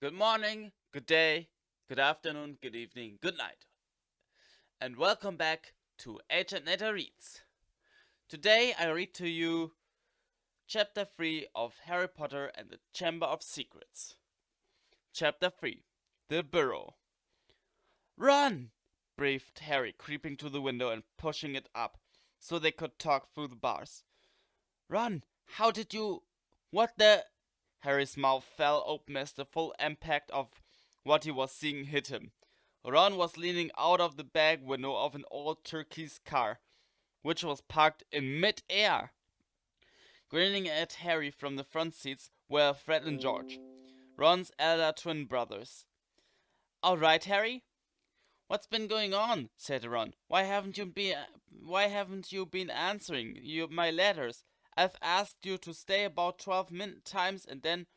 Good morning, good day, good afternoon, good evening, good night. And welcome back to Achampnator Reads. Today I read to you Chapter 3 of Harry Potter and the Chamber of Secrets. Chapter 3 The Burrow. Run! Breathed Harry, creeping to the window and pushing it up so they could talk through the bars. Run! How did you... What the... Harry's mouth fell open as the full impact of what he was seeing hit him. Ron was leaning out of the back window of an old turquoise car, which was parked in mid-air. Grinning at Harry from the front seats were Fred and George, Ron's elder twin brothers. "All right, Harry? What's been going on?" said Ron. Why haven't you been answering my letters? I've asked you to stay about 12 times, and then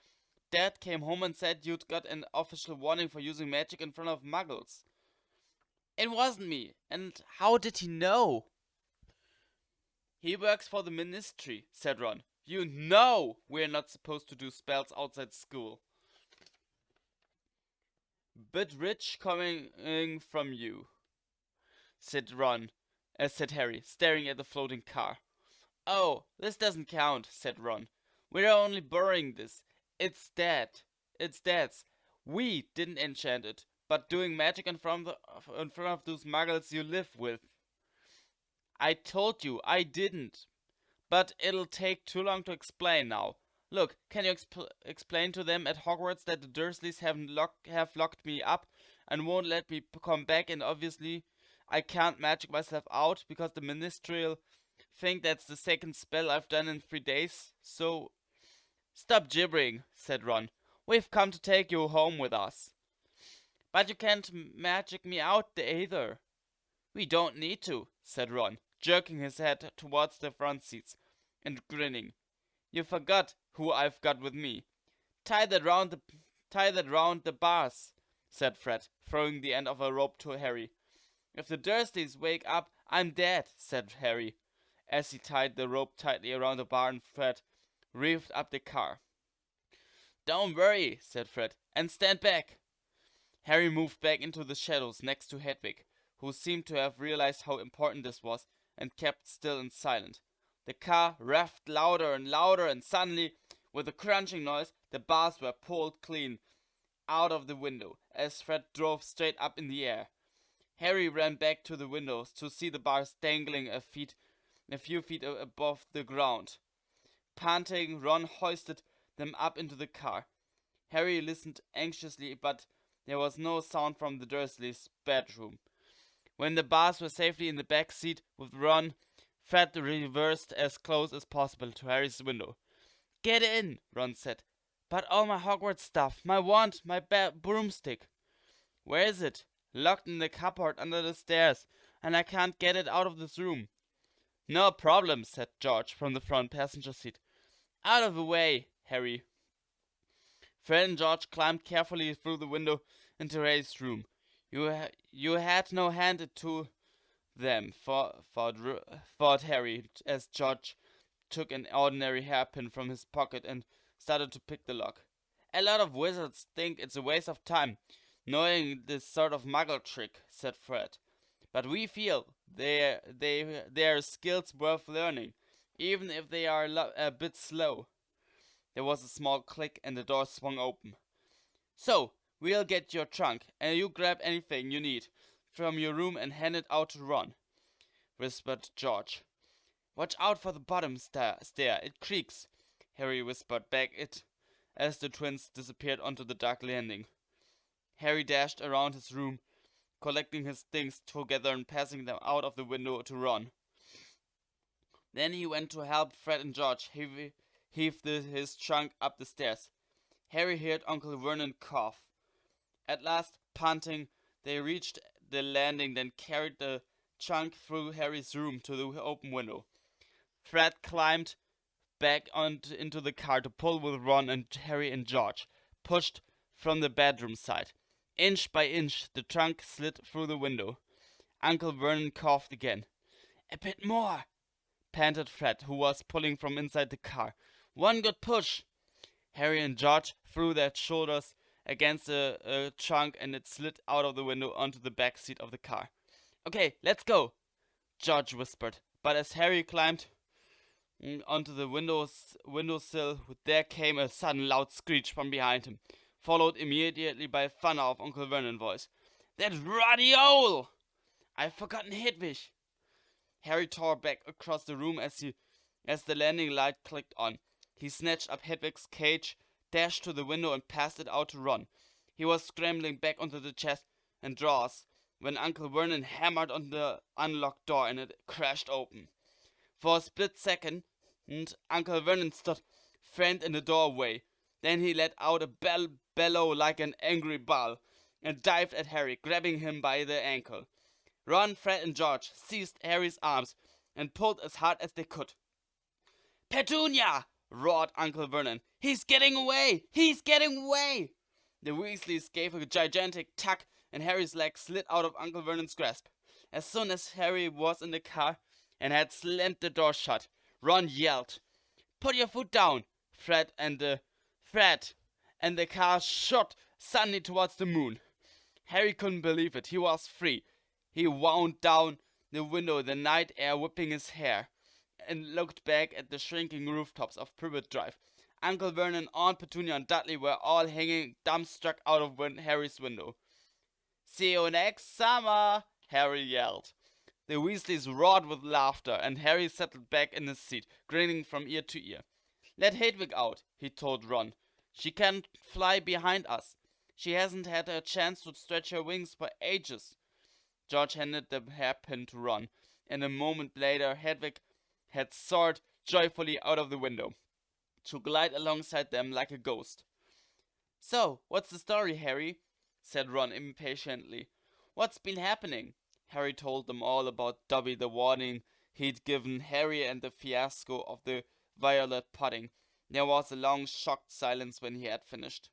Dad came home and said you'd got an official warning for using magic in front of muggles." "It wasn't me. And how did he know?" "He works for the ministry," said Ron. "You know we're not supposed to do spells outside school." "Bit rich coming from you," said Harry, staring at the floating car. "Oh, this doesn't count," said Ron. "We're only borrowing this. It's Dad's. We didn't enchant it, but doing magic in front of those muggles you live with." "I told you I didn't. But it'll take too long to explain now. Look, can you explain to them at Hogwarts that the Dursleys have locked me up and won't let me come back, and obviously I can't magic myself out because the ministerial think that's the second spell I've done in 3 days, so..." "Stop gibbering," said Ron. "We've come to take you home with us." "But you can't magic me out either." "We don't need to," said Ron, jerking his head towards the front seats and grinning. "You forgot who I've got with me." Tie that round the bars," said Fred, throwing the end of a rope to Harry. "If the Dursleys wake up, I'm dead," said Harry, as he tied the rope tightly around the bar and Fred revved up the car. "Don't worry," said Fred, "and stand back." Harry moved back into the shadows next to Hedwig, who seemed to have realized how important this was and kept still and silent. The car revved louder and louder, and suddenly, with a crunching noise, the bars were pulled clean out of the window as Fred drove straight up in the air. Harry ran back to the windows to see the bars dangling a few feet above the ground. Panting, Ron hoisted them up into the car. Harry listened anxiously, but there was no sound from the Dursleys' bedroom. When the bars were safely in the back seat with Ron, Fred reversed as close as possible to Harry's window. "Get in," Ron said. "But all my Hogwarts stuff, my wand, my broomstick." "Where is it?" "Locked in the cupboard under the stairs, and I can't get it out of this room." "No problem," said George from the front passenger seat. "Out of the way, Harry." Fred and George climbed carefully through the window into Harry's room. You had no hand to them, thought Harry, as George took an ordinary hairpin from his pocket and started to pick the lock. "A lot of wizards think it's a waste of time knowing this sort of muggle trick," said Fred. "But we feel they're skills worth learning, even if they are a bit slow." There was a small click and the door swung open. "So, we'll get your trunk, and you grab anything you need from your room and hand it out to Ron," whispered George. "Watch out for the bottom stair, it creaks," Harry whispered back as the twins disappeared onto the dark landing. Harry dashed around his room, collecting his things together and passing them out of the window to Ron. Then he went to help Fred and George heave his trunk up the stairs. Harry heard Uncle Vernon cough. At last, panting, they reached the landing, then carried the trunk through Harry's room to the open window. Fred climbed back into the car to pull with Ron, and Harry and George pushed from the bedroom side. Inch by inch, the trunk slid through the window. Uncle Vernon coughed again. "A bit more," panted Fred, who was pulling from inside the car. "One good push." Harry and George threw their shoulders against a trunk and it slid out of the window onto the back seat of the car. "Okay, let's go," George whispered. But as Harry climbed onto the windowsill, there came a sudden loud screech from behind him, followed immediately by a thunder of Uncle Vernon's voice. "That ruddy owl! I've forgotten Hedwig!" Harry tore back across the room as the landing light clicked on. He snatched up Hedwig's cage, dashed to the window and passed it out to Ron. He was scrambling back onto the chest and drawers when Uncle Vernon hammered on the unlocked door and it crashed open. For a split second, Uncle Vernon stood framed in the doorway. Then he let out a bellow like an angry bull and dived at Harry, grabbing him by the ankle. Ron, Fred, and George seized Harry's arms and pulled as hard as they could. "Petunia!" roared Uncle Vernon. "He's getting away! He's getting away!" The Weasleys gave a gigantic tug, and Harry's leg slid out of Uncle Vernon's grasp. As soon as Harry was in the car and had slammed the door shut, Ron yelled, "Put your foot down, Fred!" and the car shot suddenly towards the moon. Harry couldn't believe it. He was free. He wound down the window, the night air whipping his hair, and looked back at the shrinking rooftops of Privet Drive. Uncle Vernon, Aunt Petunia, and Dudley were all hanging dumbstruck out of Harry's window. "See you next summer!" Harry yelled. The Weasleys roared with laughter, and Harry settled back in his seat, grinning from ear to ear. "Let Hedwig out," he told Ron. "She can't fly behind us. She hasn't had a chance to stretch her wings for ages." George handed the hairpin to Ron, and a moment later Hedwig had soared joyfully out of the window, to glide alongside them like a ghost. "So, what's the story, Harry?" said Ron impatiently. "What's been happening?" Harry told them all about Dobby, the warning he'd given Harry, and the fiasco of the violet pudding. There was a long, shocked silence when he had finished.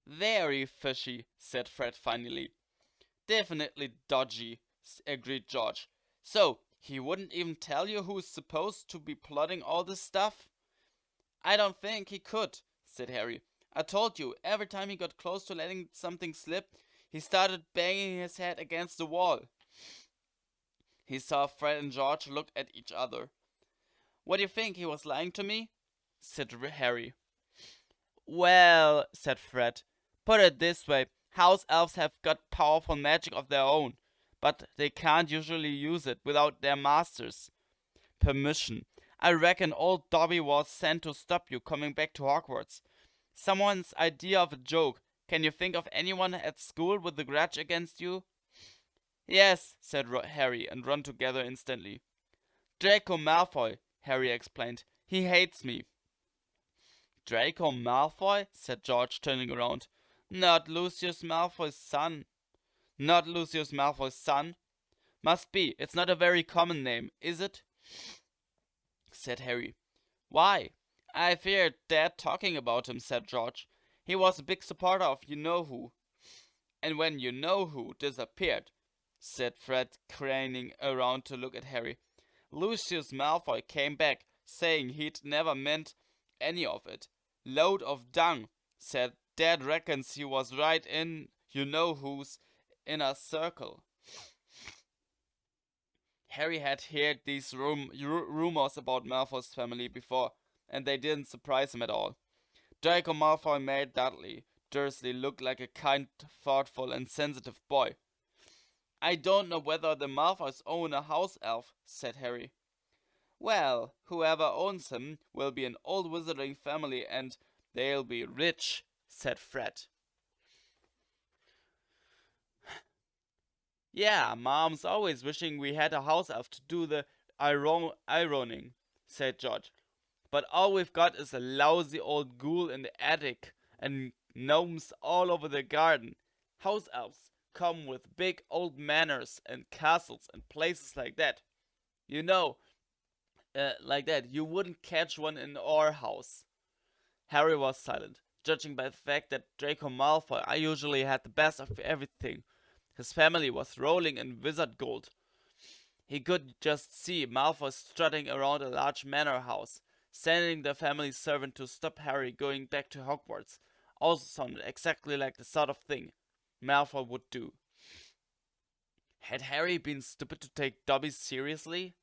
"Very fishy," said Fred finally. "Definitely dodgy," agreed George. "So, he wouldn't even tell you who's supposed to be plotting all this stuff?" "I don't think he could," said Harry. "I told you, every time he got close to letting something slip, he started banging his head against the wall." He saw Fred and George look at each other. "What do you think, he was lying to me?" said Harry. "Well," said Fred, "put it this way. House elves have got powerful magic of their own, but they can't usually use it without their master's permission. I reckon old Dobby was sent to stop you coming back to Hogwarts. Someone's idea of a joke. Can you think of anyone at school with a grudge against you?" "Yes," said Harry and Ron together instantly. "Draco Malfoy," Harry explained. "He hates me." "Draco Malfoy?" said George, turning around. Not Lucius Malfoy's son." "Not Lucius Malfoy's son? Must be. It's not a very common name, is it?" said Harry. "Why? I've heard Dad talking about him," said George. "He was a big supporter of you-know-who." "And when you-know-who disappeared," said Fred, craning around to look at Harry, "Lucius Malfoy came back, saying he'd never meant any of it. Load of dung. Said Dad reckons he was right in you-know-who's inner circle." Harry had heard these rumors about Malfoy's family before, and they didn't surprise him at all. Draco Malfoy made Dudley Dursley look like a kind, thoughtful, and sensitive boy. "I don't know whether the Malfoys own a house elf," said Harry. "Well, whoever owns him will be an old wizarding family, and they'll be rich," said Fred. "Yeah, Mom's always wishing we had a house elf to do the ironing," said George. "But all we've got is a lousy old ghoul in the attic and gnomes all over the garden. House elves come with big old manors and castles and places like that. You know, like that. You wouldn't catch one in our house." Harry was silent, judging by the fact that Draco Malfoy usually had the best of everything. His family was rolling in wizard gold. He could just see Malfoy strutting around a large manor house, sending the family servant to stop Harry going back to Hogwarts, also sounded exactly like the sort of thing Malfoy would do. Had Harry been stupid to take Dobby seriously?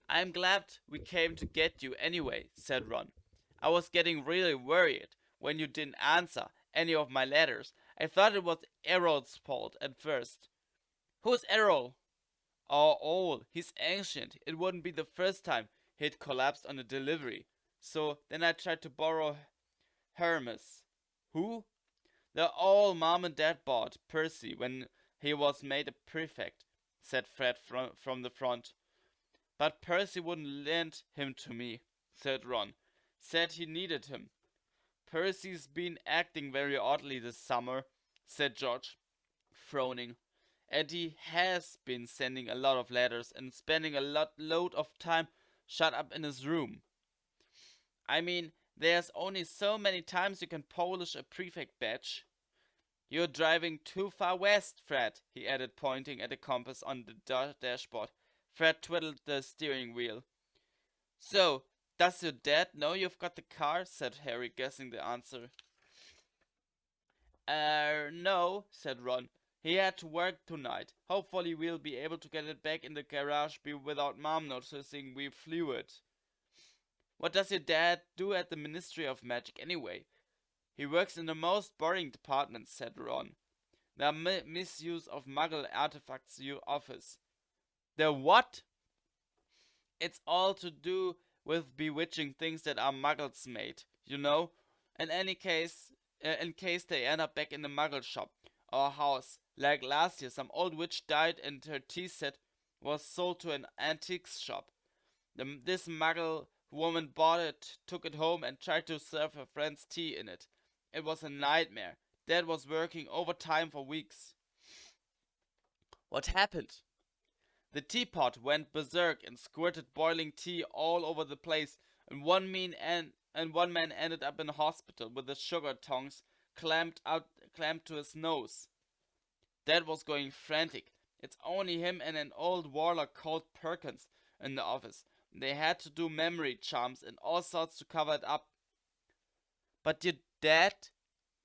"I'm glad we came to get you anyway," said Ron. "I was getting really worried when you didn't answer any of my letters. I thought it was Errol's fault at first." "Who's Errol?" "Oh, he's ancient. It wouldn't be the first time he'd collapsed on a delivery. So then I tried to borrow Hermes." "Who?" "The old mom and dad bought Percy when he was made a prefect," said Fred from the front. "But Percy wouldn't lend him to me," said Ron. "Said he needed him." "Percy's been acting very oddly this summer," said George, frowning. "And he has been sending a lot of letters and spending a load of time shut up in his room. I mean, there's only so many times you can polish a prefect badge." "You're driving too far west, Fred," he added, pointing at a compass on the dashboard. Fred twiddled the steering wheel. "So, does your dad know you've got the car?" said Harry, guessing the answer. No," said Ron. "He had to work tonight. Hopefully we'll be able to get it back in the garage without Mom noticing we flew it." "What does your dad do at the Ministry of Magic anyway?" "He works in the most boring department," said Ron. "The misuse of Muggle artifacts office." "The what?" "It's all to do with bewitching things that are Muggles made, you know. In any case, in case they end up back in the Muggle shop or house. Like last year, some old witch died and her tea set was sold to an antiques shop. This Muggle woman bought it, took it home, and tried to serve her friends tea in it. It was a nightmare. Dad was working overtime for weeks." "What happened?" "The teapot went berserk and squirted boiling tea all over the place, and one man ended up in hospital with the sugar tongs clamped to his nose." Dad was going frantic. "It's only him and an old warlock called Perkins in the office. They had to do memory charms and all sorts to cover it up." "But your dad?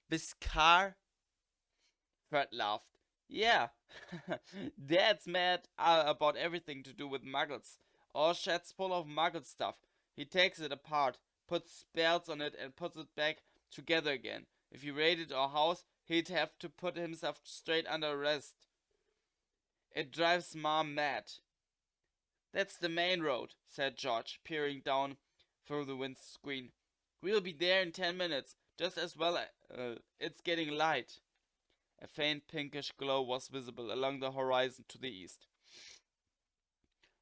This car?" Fred laughed. "Yeah, Dad's mad about everything to do with muggles. All shed's full of muggle stuff. He takes it apart, puts spells on it, and puts it back together again. If he raided our house, he'd have to put himself straight under arrest. It drives Mom mad." "That's the main road," said George, peering down through the windscreen. "We'll be there in 10 minutes, just as well. It's getting light." A faint pinkish glow was visible along the horizon to the east.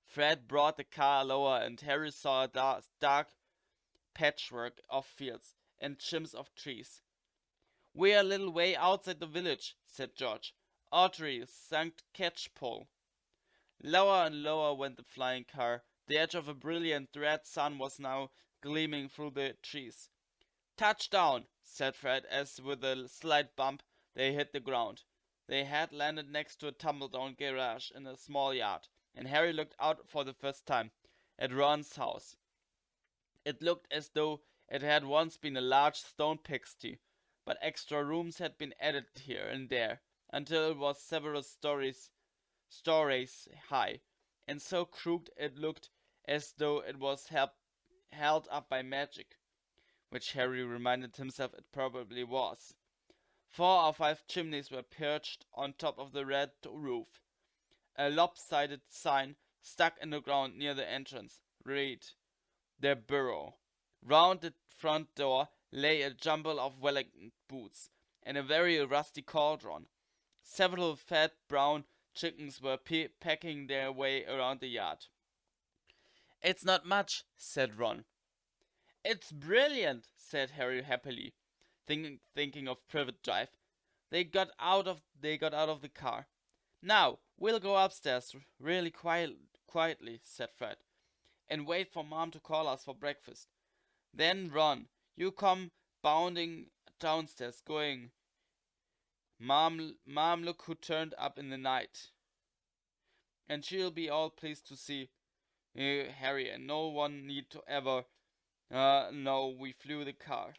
Fred brought the car lower and Harry saw a dark patchwork of fields and chimps of trees. "We're a little way outside the village," said George. "Audrey sank catchpole." Lower and lower went the flying car. The edge of a brilliant red sun was now gleaming through the trees. "Touchdown," said Fred as with a slight bump they hit the ground. They had landed next to a tumble-down garage in a small yard, and Harry looked out for the first time at Ron's house. It looked as though it had once been a large stone pigsty, but extra rooms had been added here and there until it was several stories high, and so crooked it looked as though it was held up by magic, which Harry reminded himself it probably was. 4 or 5 chimneys were perched on top of the red roof. A lopsided sign stuck in the ground near the entrance read, "The Burrow." Round the front door lay a jumble of Wellington boots and a very rusty cauldron. Several fat brown chickens were pecking their way around the yard. "It's not much," said Ron. "It's brilliant," said Harry happily, thinking of Privet Drive. They got out of the car. "Now we'll go upstairs really quietly," said Fred, "and wait for Mom to call us for breakfast. Then Ron, you come bounding downstairs, going, 'Mom, look who turned up in the night.' And she'll be all pleased to see Harry, and no one need to ever know we flew the car."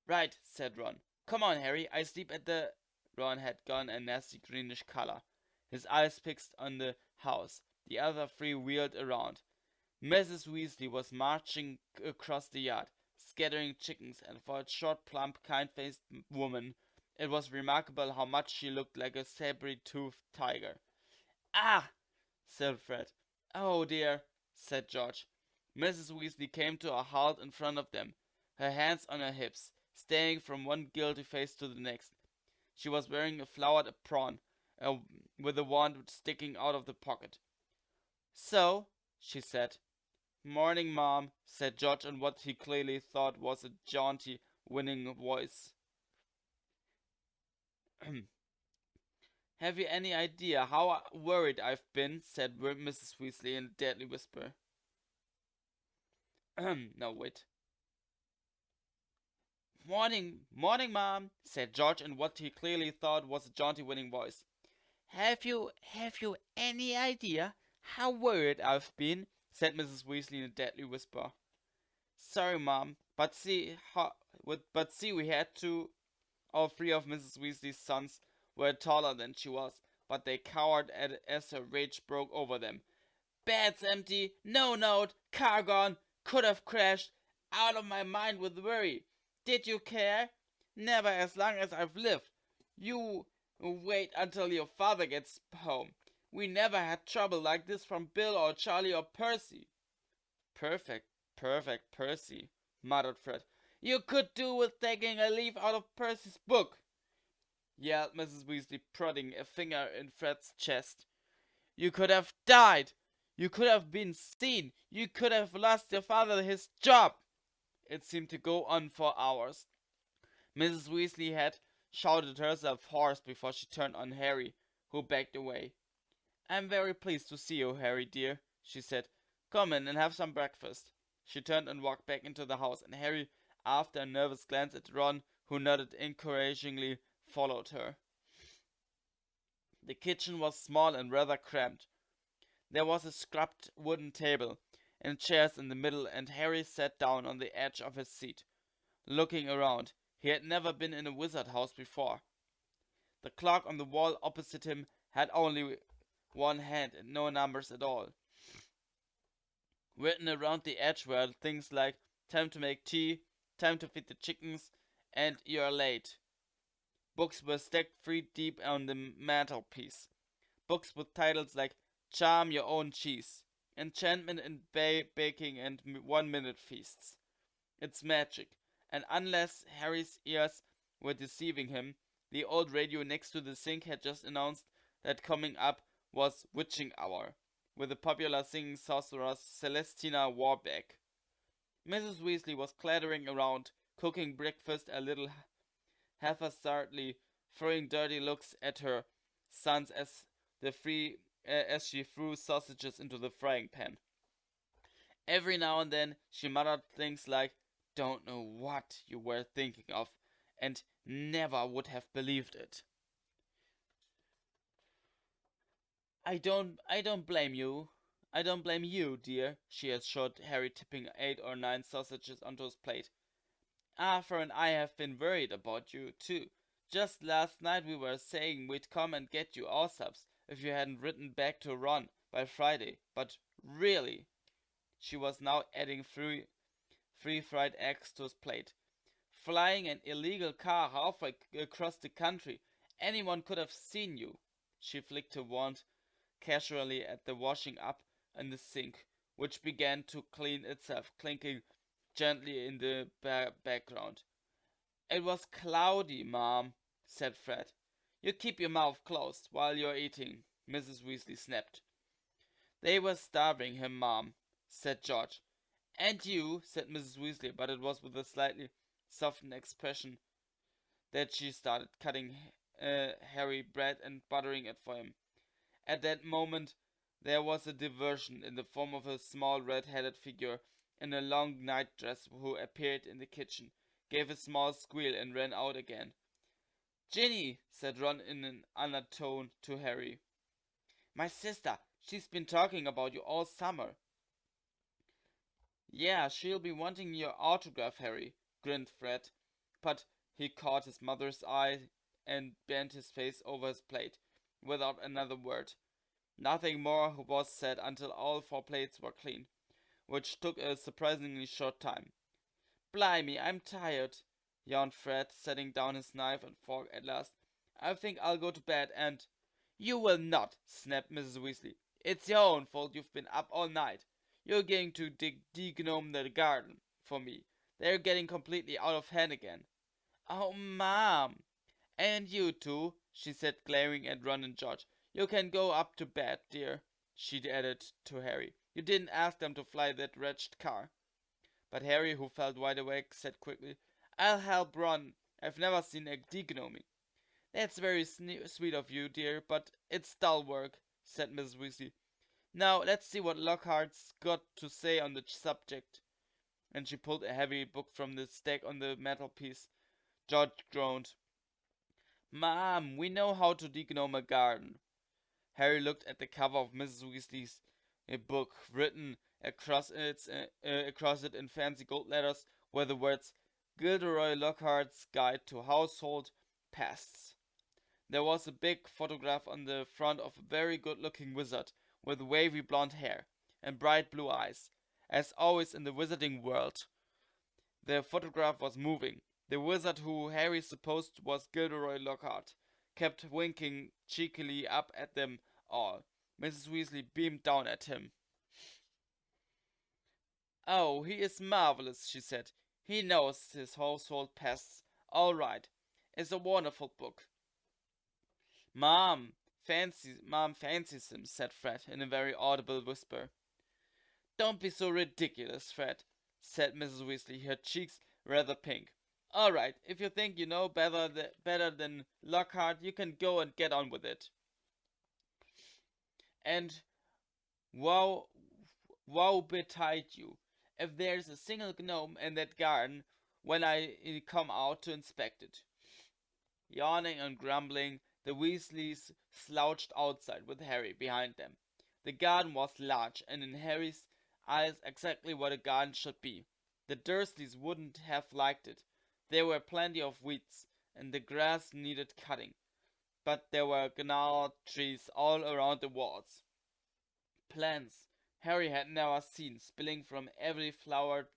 Right, said Ron. Come on, Harry, I sleep at the... Ron had gone a nasty greenish color. His eyes fixed on the house. The other three wheeled around. Mrs. Weasley was marching across the yard, scattering chickens, and for a short, plump, kind-faced woman, it was remarkable how much she looked like a saber-toothed tiger. Ah! Said Fred. Oh dear, said George. Mrs. Weasley came to a halt in front of them, her hands on her hips, staring from one guilty face to the next. She was wearing a flowered apron, uh, with a wand sticking out of the pocket. So, she said. Morning, Mom, said George in what he clearly thought was a jaunty, winning voice. Have you any idea how worried I've been? Said Mrs. Weasley in a deadly whisper. No, wait. Morning, Mom, said George in what he clearly thought was a jaunty, winning voice. Have you any idea how worried I've been? Said Mrs. Weasley in a deadly whisper. Sorry, Mom, but see, we had to. All three of Mrs. Weasley's sons were taller than she was, but they cowered as her rage broke over them. Bed's empty, no note, car gone, could have crashed, out of my mind with worry. Did you care? Never as long as I've lived. You wait until your father gets home. We never had trouble like this from Bill or Charlie or Percy. Perfect, Percy, muttered Fred. You could do with taking a leaf out of Percy's book, yelled Mrs. Weasley, prodding a finger in Fred's chest. You could have died. You could have been seen. You could have lost your father his job. It seemed to go on for hours. Mrs. Weasley had shouted herself hoarse before she turned on Harry, who backed away. I'm very pleased to see you, Harry dear, she said. Come in and have some breakfast. She turned and walked back into the house, and Harry, after a nervous glance at Ron, who nodded encouragingly, followed her. The kitchen was small and rather cramped. There was a scrubbed wooden table and chairs in the middle, and Harry sat down on the edge of his seat, looking around. He had never been in a wizard house before. The clock on the wall opposite him had only one hand and no numbers at all. Written around the edge were things like time to make tea, time to feed the chickens, and you're late. Books were stacked 3 deep on the mantelpiece. Books with titles like Charm Your Own Cheese, Enchantment in Baking, and 1-minute feasts. It's magic, and unless Harry's ears were deceiving him, the old radio next to the sink had just announced that coming up was Witching Hour, with the popular singing sorceress Celestina Warbeck. Mrs. Weasley was clattering around, cooking breakfast a little haphazardly, throwing dirty looks at her sons as she threw sausages into the frying pan. Every now and then she muttered things like, "Don't know what you were thinking of," and "never would have believed it." I don't blame you. I don't blame you, dear, she assured Harry, tipping 8 or 9 sausages onto his plate. Arthur and I have been worried about you, too. Just last night we were saying we'd come and get you all subs if you hadn't written back to Ron by Friday. But really, she was now adding three fried eggs to his plate. Flying an illegal car halfway across the country. Anyone could have seen you. She flicked her wand casually at the washing up in the sink, which began to clean itself, clinking gently in the background. It was cloudy, Mom, said Fred. You keep your mouth closed while you're eating, Mrs. Weasley snapped. They were starving him, Mom, said George. And you, said Mrs. Weasley, but it was with a slightly softened expression that she started cutting Harry bread and buttering it for him. At that moment, there was a diversion in the form of a small red-headed figure in a long nightdress who appeared in the kitchen, gave a small squeal, and ran out again. Ginny, said Ron in an undertone to Harry. My sister, she's been talking about you all summer. Yeah, she'll be wanting your autograph, Harry, grinned Fred. but he caught his mother's eye and bent his face over his plate, without another word. Nothing more was said until all 4 plates were clean, which took a surprisingly short time. "Blimey, I'm tired," yawned Fred, setting down his knife and fork at last. "I think I'll go to bed and—" "You will not," snapped Mrs. Weasley. "It's your own fault you've been up all night. You're going to de-gnome the garden for me. They're getting completely out of hand again." "Oh, Mom! And you too," she said, glaring at Ron and George. "You can go up to bed, dear," she added to Harry. "You didn't ask them to fly that wretched car." But Harry, who felt wide awake, said quickly, "I'll help Ron. I've never seen a de-gnoming." "That's very sweet of you, dear, but it's dull work," said Mrs. Weasley. "Now, let's see what Lockhart's got to say on the subject." And she pulled a heavy book from the stack on the mantelpiece. George groaned. "Mom, we know how to de-gnome a garden." Harry looked at the cover of Mrs. Weasley's book. Written across it in fancy gold letters were the words, "Gilderoy Lockhart's Guide to Household Pests." There was a big photograph on the front of a very good-looking wizard with wavy blonde hair and bright blue eyes. As always in the wizarding world, the photograph was moving. The wizard who Harry supposed was Gilderoy Lockhart kept winking cheekily up at them all. Mrs. Weasley beamed down at him. "Oh, he is marvelous," she said. "He knows his household pests all right. It's a wonderful book." Mom fancies him," said Fred in a very audible whisper. "Don't be so ridiculous, Fred," said Mrs. Weasley, her cheeks rather pink. "All right, if you think you know better than Lockhart, you can go and get on with it. And woe betide you if there's a single gnome in that garden when I come out to inspect it." Yawning and grumbling, the Weasleys slouched outside with Harry behind them. The garden was large, and in Harry's eyes exactly what a garden should be. The Dursleys wouldn't have liked it. There were plenty of weeds, and the grass needed cutting, but there were gnarled trees all around the walls. Plants Harry had never seen, spilling from every flower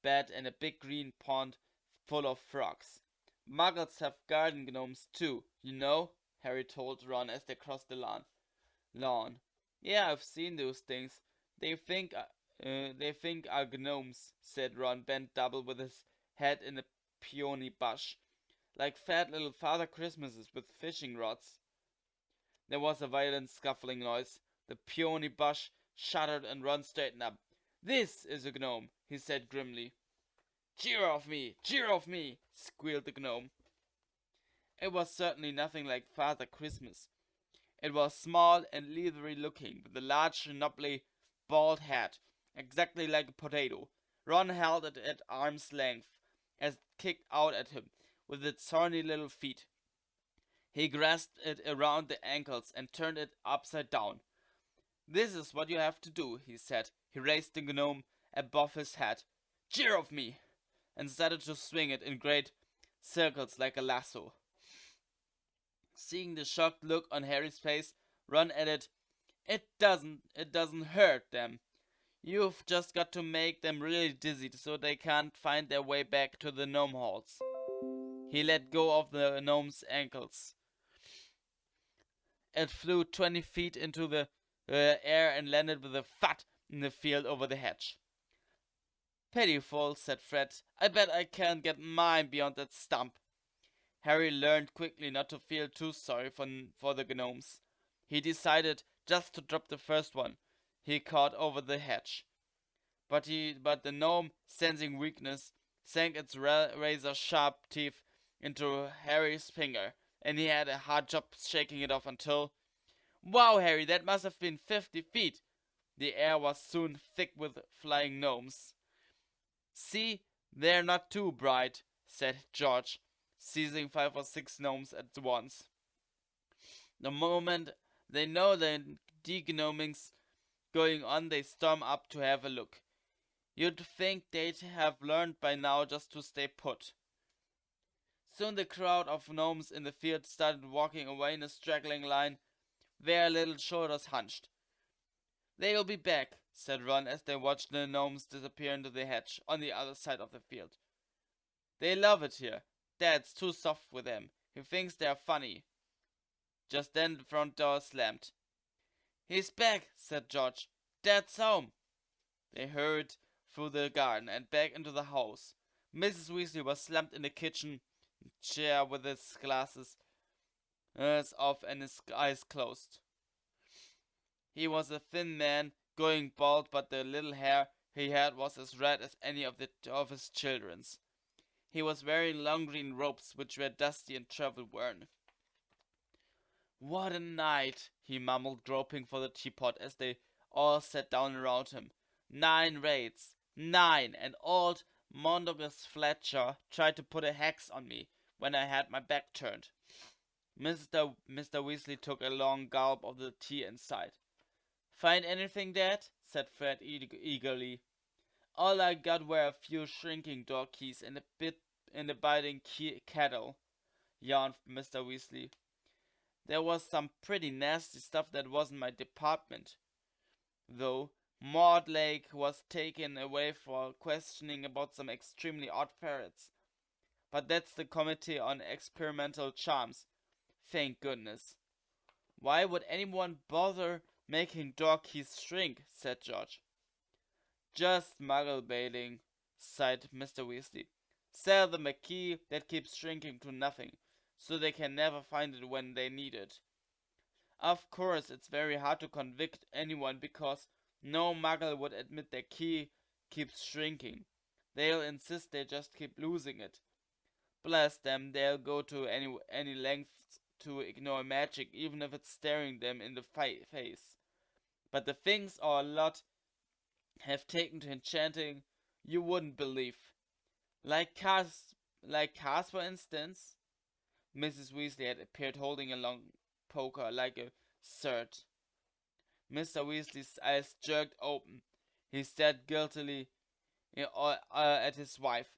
bed and a big green pond full of frogs. "Muggles have garden gnomes too, you know," Harry told Ron as they crossed the lawn. "Yeah, I've seen those things. They think are gnomes," said Ron, bent double with his head in a peony bush, "like fat little Father Christmases with fishing rods." There was a violent scuffling noise. The peony bush shuddered and Ron straightened up. "This is a gnome," he said grimly. Cheer off me! Cheer off me!" squealed the gnome. It was certainly nothing like Father Christmas. It was small and leathery looking, with a large, knobbly, bald head, exactly like a potato. Ron held it at arm's length as it kicked out at him with its horny little feet. He grasped it around the ankles and turned it upside down. "This is what you have to do," he said. He raised the gnome above his head. "Cheer off me!" and started to swing it in great circles like a lasso. Seeing the shocked look on Harry's face, Ron added, It doesn't hurt them. You've just got to make them really dizzy so they can't find their way back to the gnome halls." He let go of the gnome's ankles. It flew 20 feet into the air and landed with a thud in the field over the hedge. "Pitiful," said Fred. "I bet I can't get mine beyond that stump." Harry learned quickly not to feel too sorry for the gnomes. He decided just to drop the first one he caught over the hedge. But the gnome, sensing weakness, sank its razor-sharp teeth into Harry's finger, and he had a hard job shaking it off until... "Wow, Harry, that must have been 50 feet!" The air was soon thick with flying gnomes. "See, they're not too bright," said George, seizing 5 or 6 gnomes at once. The moment they know the de-gnoming's going on, they storm up to have a look. You'd think they'd have learned by now just to stay put. Soon the crowd of gnomes in the field started walking away in a straggling line, their little shoulders hunched. "They'll be back," said Ron as they watched the gnomes disappear into the hedge on the other side of the field. "They love it here. Dad's too soft with them. He thinks they're funny." Just then the front door slammed. "He's back," said George. "Dad's home." They hurried through the garden and back into the house. Mrs. Weasley was slumped in the kitchen chair with his glasses off and his eyes closed. He was a thin man, going bald, but the little hair he had was as red as any of his children's. He was wearing long green robes, which were dusty and travel-worn. "What a night," he mumbled, groping for the teapot as they all sat down around him. 9 raids. 9, and old Mondogus Fletcher tried to put a hex on me when I had my back turned. Mr. Weasley took a long gulp of the tea and sighed. "Find anything, Dad?" said Fred eagerly. "All I got were a few shrinking door keys and a biting kettle," yawned Mr. Weasley. "There was some pretty nasty stuff that wasn't my department, though. Maud Lake was taken away for questioning about some extremely odd ferrets. But that's the Committee on Experimental Charms. Thank goodness." "Why would anyone bother making door keys shrink?" said George. "Just muggle baiting," sighed Mr. Weasley. "Sell them a key that keeps shrinking to nothing, so they can never find it when they need it. Of course, it's very hard to convict anyone because no muggle would admit their key keeps shrinking. They'll insist they just keep losing it. Bless them, they'll go to any lengths to ignore magic, even if it's staring them in the face. But the things our lot have taken to enchanting, you wouldn't believe. Like cars, for instance." Mrs. Weasley had appeared holding a long poker like a sword. Mr. Weasley's eyes jerked open. He stared guiltily at his wife.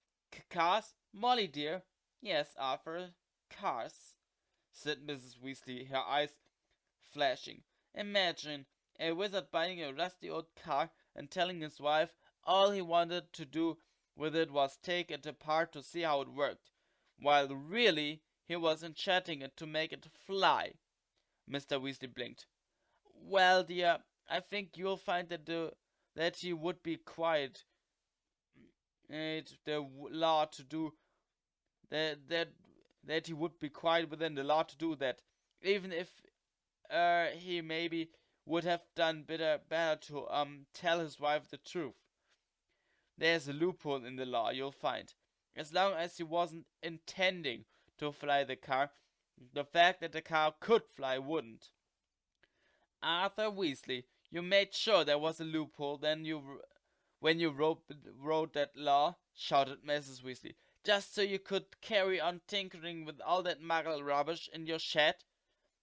"Cars? Molly, dear." "Yes, Arthur, cars," said Mrs. Weasley, her eyes flashing. "Imagine a wizard buying a rusty old car and telling his wife all he wanted to do with it was take it apart to see how it worked, while really he was enchanting it to make it fly." Mr. Weasley blinked. "Well, dear, I think you'll find that he would be quite the law to do that he would be quite within the law to do that, even if he maybe would have done better to tell his wife the truth. There's a loophole in the law, you'll find. As long as he wasn't intending to fly the car, the fact that the car could fly wouldn't." "Arthur Weasley, you made sure there was a loophole when you wrote that law," shouted Mrs. Weasley, "just so you could carry on tinkering with all that muggle rubbish in your shed.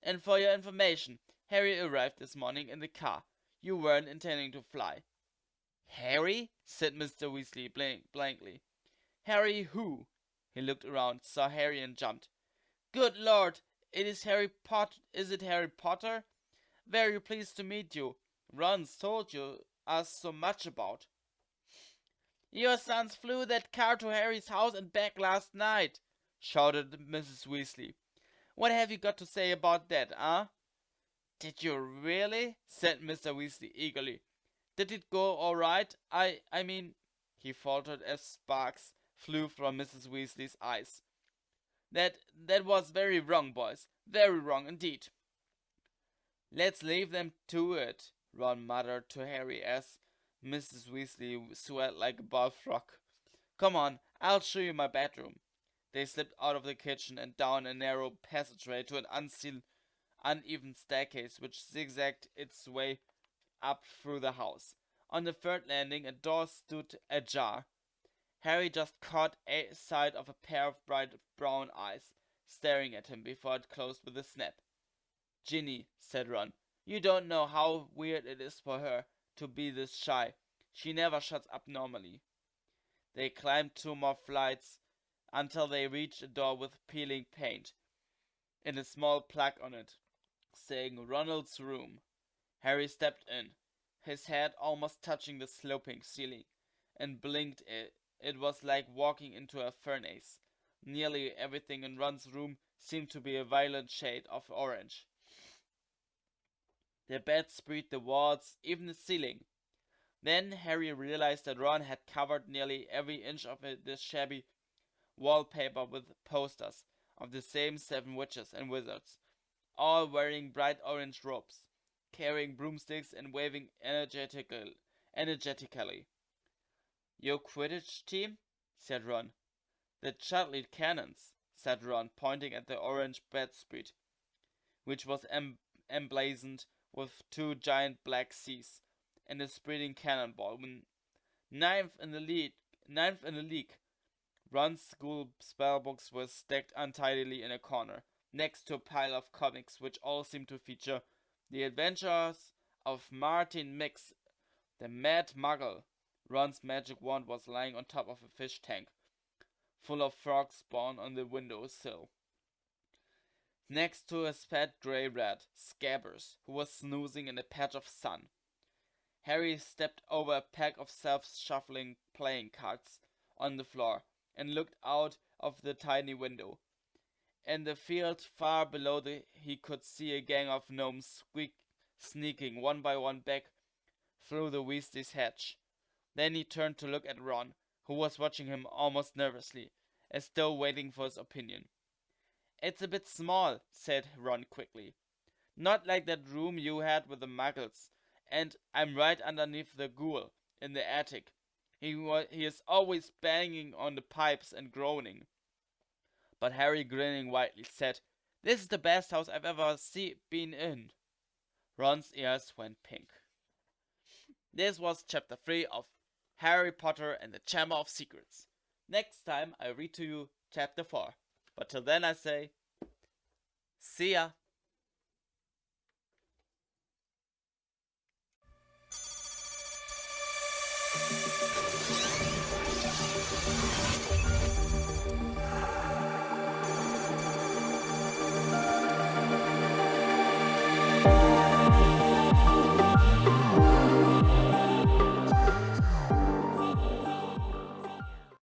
And for your information, Harry arrived this morning in the car. You weren't intending to fly." "Harry?" said Mr. Weasley blankly. "Harry who?" He looked around, saw Harry and jumped. "Good Lord, is it Harry Potter? Very pleased to meet you. Ron's told us so much about." "Your sons flew that car to Harry's house and back last night," shouted Mrs. Weasley. "What have you got to say about that, huh?" "Did you really?" said Mr. Weasley eagerly. "Did it go all right? I mean," he faltered as sparks flew from Mrs. Weasley's eyes. That was very wrong, boys. Very wrong indeed." "Let's leave them to it," Ron muttered to Harry as Mrs. Weasley sweat like a bullfrog. "Come on, I'll show you my bedroom." They slipped out of the kitchen and down a narrow passageway to an uneven staircase which zigzagged its way up through the house. On the third landing, a door stood ajar. Harry just caught sight of a pair of bright brown eyes staring at him before it closed with a snap. "Ginny," said Ron, "you don't know how weird it is for her to be this shy. She never shuts up normally." They climbed 2 more flights until they reached a door with peeling paint and a small plaque on it saying Ronald's room. Harry stepped in, his head almost touching the sloping ceiling, and blinked. It was like walking into a furnace. Nearly everything in Ron's room seemed to be a violent shade of orange. The bed spread, the walls, even the ceiling. Then Harry realized that Ron had covered nearly every inch of the shabby wallpaper with posters of the same 7 witches and wizards, all wearing bright orange robes, carrying broomsticks and waving energetically. Your Quidditch team? Said Ron. The Chudley Cannons, said Ron, pointing at the orange bedspread, which was emblazoned with 2 giant black C's and a spreading cannonball. Ninth in the league. Ron's school spellbooks were stacked untidily in a corner, next to a pile of comics which all seemed to feature the adventures of Martin Mix, the Mad Muggle. Ron's magic wand was lying on top of a fish tank, full of frog spawn on the window sill, next to a fat grey rat, Scabbers, who was snoozing in a patch of sun. Harry stepped over a pack of self-shuffling playing cards on the floor and looked out of the tiny window. In the field far below he could see a gang of gnomes sneaking one by one back through the Weasley's hedge. Then he turned to look at Ron, who was watching him almost nervously, as though waiting for his opinion. It's a bit small, said Ron quickly. Not like that room you had with the muggles, and I'm right underneath the ghoul, in the attic. He is always banging on the pipes and groaning. But Harry, grinning widely, said, This is the best house I've ever been in. Ron's ears went pink. This was chapter 3 of Harry Potter and the Chamber of Secrets. Next time I read to you chapter 4. But till then I say, see ya!